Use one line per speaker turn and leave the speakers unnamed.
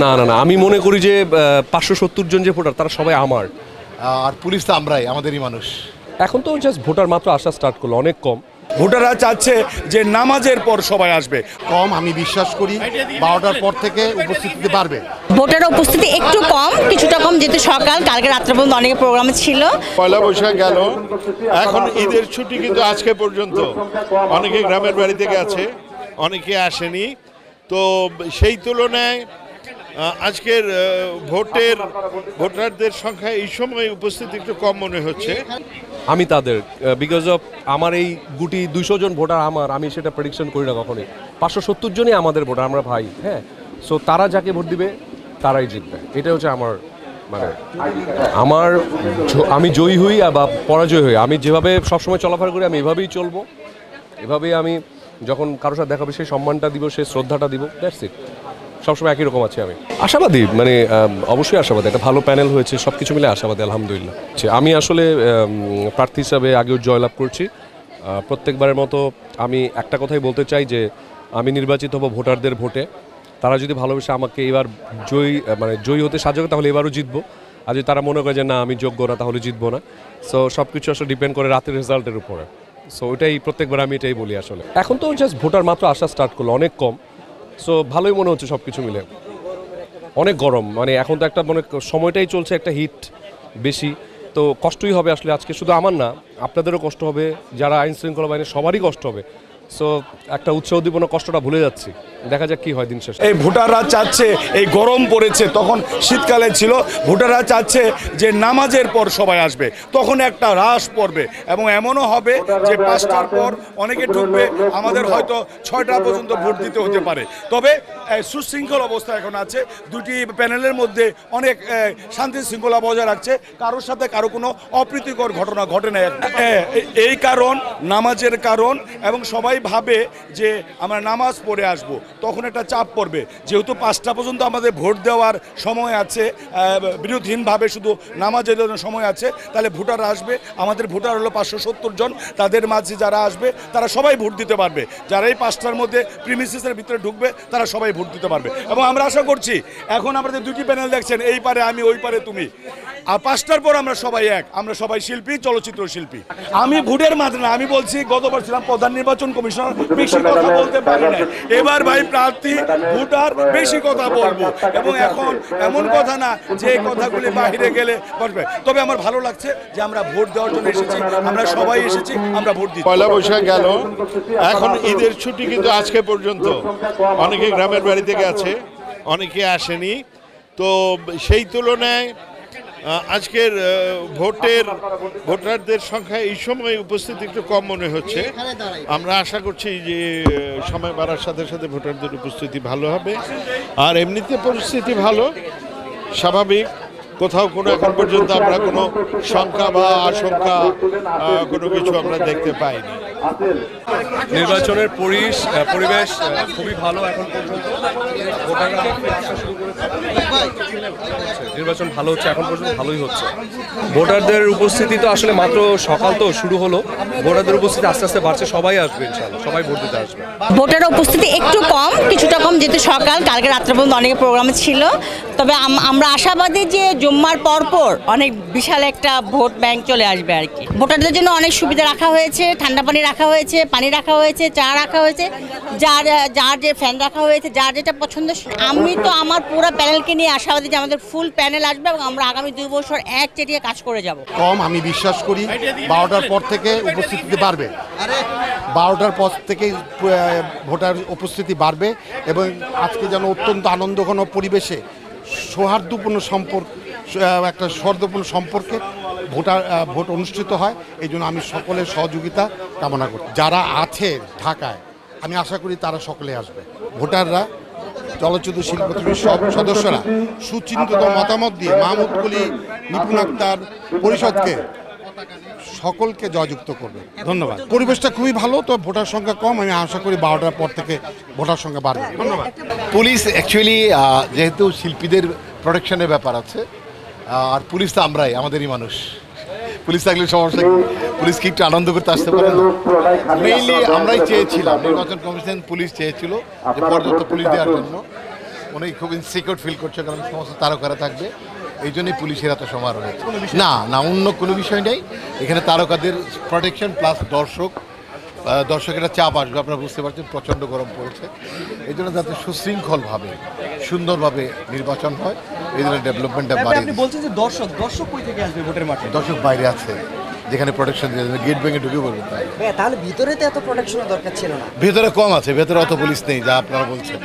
না না না, আমি মনে করি যে 570 জন যে ভোটার তারা সবাই আমার।
আর পুলিশ তো আমরাই, আমাদেরই মানুষ।
এখন তো জাস্ট ভোটার মাত্র আসা স্টার্ট করলো, অনেক কম।
ভোটাররা চাচ্ছে যে নামাজের পর সবাই আসবে।
কম, আমি বিশ্বাস করি 12টার পর থেকে উপস্থিতি বাড়বে।
ভোটার উপস্থিতি একটু কম, কিছুটা কম, যেহেতু সকাল কালকে রাত্রে পর্যন্ত অনেক প্রোগ্রাম ছিল।
পয়লা বৈশাখ গেল, এখন ঈদের ছুটি কিন্তু আজকে পর্যন্ত অনেকে গ্রামের বাড়িতে গেছে, অনেকে আসেনি। তো সেই তুলনায় আজকের ভোটারদের সংখ্যা এই সময় উপস্থিতি একটু কম মনে হচ্ছে।
আমি তাদের বিকজ অফ আমার এই গুটি 200 জন ভোটার আমার, আমি সেটা প্রেডিকশন করি না কখনোই। 570 জনই আমাদের ভোটার, আমরা ভাই। হ্যাঁ, সো তারা যাকে ভোট দিবে তারাই জিতবে, এটা হচ্ছে আমার মানে আমি জয়ী হই বা পরাজয় হই, আমি যেভাবে সবসময় চলাফেরা করি আমি এভাবেই চলবো। এভাবেই আমি যখন কারোর সাথে দেখাবে সেই সম্মানটা দিব, সেই শ্রদ্ধাটা দিব, দ্যাটস ইট। সবসময় একই রকম আছি আমি। আশাবাদী, মানে অবশ্যই আশাবাদী। একটা ভালো প্যানেল হয়েছে, সব কিছু মিলে আশাবাদী, আলহামদুলিল্লাহ। আমি আসলে প্রার্থী হিসাবে আগেও জয়লাভ করছি। প্রত্যেকবারের মতো আমি একটা কথাই বলতে চাই যে আমি নির্বাচিত হব ভোটারদের ভোটে। তারা যদি ভালোবেসে আমাকে এবার জয়ী হতে সাহায্য করে তাহলে এবারও জিতবো। আর যদি তারা মনে করে যে না আমি যোগ্য না, তাহলে জিতবো না। সো সব কিছু আসলে ডিপেন্ড করে রাতের রেজাল্টের উপরে। সো ওইটাই প্রত্যেকবার আমি এটাই বলি আসলে। এখন তো জাস্ট ভোটার মাত্র আসা স্টার্ট করলো, অনেক কম। সো ভালোই মনে হচ্ছে সব কিছু মিলে। অনেক গরম, মানে এখন তো একটা সময়টাই চলছে, একটা হিট বেশি, তো কষ্টই হবে আসলে। আজকে শুধু আমার না, আপনাদেরও কষ্ট হবে, যারা আইন শৃঙ্খলা বাহিনীর সবারই কষ্ট হবে। সো একটা উৎসাহ উদ্দীপনা কষ্টটা ভুলে যাচ্ছি, দেখা যাক কি হয় দিন শেষে।
এই ভোটাররা চাচ্ছে, এই গরম পড়েছে, তখন শীতকালে ছিল, ভোটাররা চাচ্ছে যে নামাজের পর সবাই আসবে, তখন একটা হ্রাস পড়বে এবং এমনও হবে যে 5টার পর অনেকে ঢুকবে, আমাদের হয়তো 6টা পর্যন্ত ভোট দিতে হতে পারে। তবে সুশৃঙ্খল অবস্থা এখন আছে, দুটি প্যানেলের মধ্যে অনেক শান্তি শৃঙ্খলা বজায় রাখছে, কারোর সাথে কারো কোনো অপ্রীতিকর ঘটনা ঘটে না। এই কারণ, নামাজের কারণ, এবং সবাই ভাবে যে আমরা নামাজ পড়ে আসব, তখন একটা চাপ পড়বে। যেহেতু 5টা পর্যন্ত আমাদের ভোট দেওয়ার সময় আছে, বিরোধীনভাবে শুধু নামাজের জন্য সময় আছে, তাহলে ভোটার আসবে। আমাদের ভোটার হলো 570 জন, তাদের মাঝে যারা আসবে তারা সবাই ভোট দিতে পারবে। যারা এই 5টার মধ্যে প্রিমিসেসের ভিতরে ঢুকবে তারা সবাই ভোট দিতে পারবে। এবং আমরা আশা করছি, এখন আমাদের দুটি প্যানেল দেখছেন, এই পারে আমি, ওই পারে তুমি, আর 5টার পর আমরা সবাই এক, আমরা সবাই শিল্পী, চলচ্চিত্র শিল্পী। আমি ভোটের মাঝে না, আমি বলছি গতবার ছিলাম প্রধান নির্বাচন কমিশনার, বেশি কথা বলতে পারি না। এবার ভাই প্রার্থী, ভোটার, বেশি কথা বলবো। এবং এখন এমন কথা না যে কথাগুলি বাহিরে গেলে বসবে। তবে আমার ভালো লাগছে যে আমরা ভোট দেওয়ার জন্য এসেছি, আমরা সবাই এসেছি, আমরা ভোট দিই।
পয়লা বৈশাখ গেল, এখন ঈদের ছুটি কিন্তু আজকে পর্যন্ত অনেকে গ্রামের বাড়িতে গেছে, অনেকে আসেনি। তো সেই তুলনায় আজকের ভোটারদের সংখ্যা এই সময় উপস্থিতি একটু কম মনে হচ্ছে। আমরা আশা করছি যে সময় বাড়ার সাথে সাথে ভোটারদের উপস্থিতি ভালো হবে। আর এমনিতে পরিস্থিতি ভালো, স্বাভাবিক। কোথাও কোনো এখন পর্যন্ত আমরা কোনো শঙ্কা বা আশঙ্কা কোনো কিছু আমরা দেখতে পাইনি।
নির্বাচনের পরিবেশ খুবই ভালো এখন পর্যন্ত। নির্বাচন ভালো হচ্ছে, এখন পর্যন্ত ভালোই হচ্ছে। ভোটারদের উপস্থিতি তো আসলে মাত্র সকাল তো শুরু হলো, ভোটারদের উপস্থিতি আস্তে আস্তে বাড়ছে, সবাই আসবে ইনশাআল্লাহ, সবাই ভোট দিতে আসবে।
ভোটার উপস্থিতি একটু কম, কিছুটা কম, যেহেতু সকাল কালকে রাত্রে পর্যন্ত অনেক প্রোগ্রাম ছিল। তবে আমরা আশাবাদী যে জুম্মার পরপর অনেক বিশাল একটা ভোট ব্যাংক চলে আসবে আর কি। ভোটারদের জন্য অনেক সুবিধা রাখা হয়েছে, ঠান্ডা পানি রাখা হয়েছে, পানি রাখা হয়েছে, চা রাখা হয়েছে, যার যে ফ্যান রাখা হয়েছে, যার যেটা পছন্দ। আমি তো আমার পুরো প্যানেলকে নিয়ে আশাবাদী যে আমাদের ফুল প্যানেল আসবে এবং আমরা আগামী 2 বছর একচেটিয়া কাজ করে যাব।
কম, আমি বিশ্বাস করি 12টার পর থেকে উপস্থিতি বাড়বে। 12টার পর থেকে ভোটার উপস্থিতি বাড়বে এবং আজকে যেন অত্যন্ত আনন্দঘন পরিবেশে সৌহার্দ্যপূর্ণ একটা সৌহার্দ্যপূর্ণ সম্পর্কে ভোট অনুষ্ঠিত হয়। এই জন্য আমি সকলের সহযোগিতা কামনা করি। যারা আছে ঢাকায়, আমি আশা করি তারা সকলে আসবে। ভোটাররা, চলচ্চিত্র শিল্পী সব সদস্যরা সুচিন্তিত মতামত দিয়ে মাহমুদ কুলি, নিপুণ আক্তার পরিষদকে সকলকে জয়যুক্ত করবে। ধন্যবাদ। পরিবেশটা খুবই ভালো, তো ভোটার সংখ্যা কম, আমি আশা করি 12টার পর থেকে ভোটার সংখ্যা বাড়বে। ধন্যবাদ।
পুলিশ অ্যাকচুয়ালি যেহেতু শিল্পীদের প্রোটেকশনের ব্যাপার আছে, আর পুলিশ তো আমরাই, আমাদেরই মানুষ। পুলিশ থাকলে সমস্যা কি? পুলিশ কি একটু আনন্দ করতে আসতে পারে না? মেইনলি আমরাই চেয়েছিলাম, নির্বাচন কমিশন পুলিশ চেয়েছিল যে পর্যাপ্ত পুলিশ দেওয়ার জন্য। উনি খুব ইনসিকিউর ফিল করছে, কারণ সমস্ত তারকারা থাকবে, এই জন্যই পুলিশের এত সমারোহ হয়েছে। না না, অন্য কোনো বিষয় নেই, এখানে তারকাদের প্রোটেকশন প্লাস দর্শকেরা চাপ আসবে, আপনারা বুঝতে পারছেন প্রচণ্ড গরম পড়েছে, এই জন্য যাতে সুশৃঙ্খলভাবে সুন্দরভাবে নির্বাচন হয়, এই জন্য ডেভেলপমেন্টটা বাড়ে।
আপনি বলছেন যে দর্শক কই থেকে আসবে ভোটের মাঠে?
দর্শক বাইরে আছে, যেখানে প্রোটেকশন দিয়ে গেট ভেঙে ঢুকে পড়বে তাই।
তাহলে ভিতরে তো এত প্রোটেকশনের দরকার ছিল না।
ভেতরে কম আছে, ভেতরে অত পুলিশ নেই যা আপনারা বলছেন।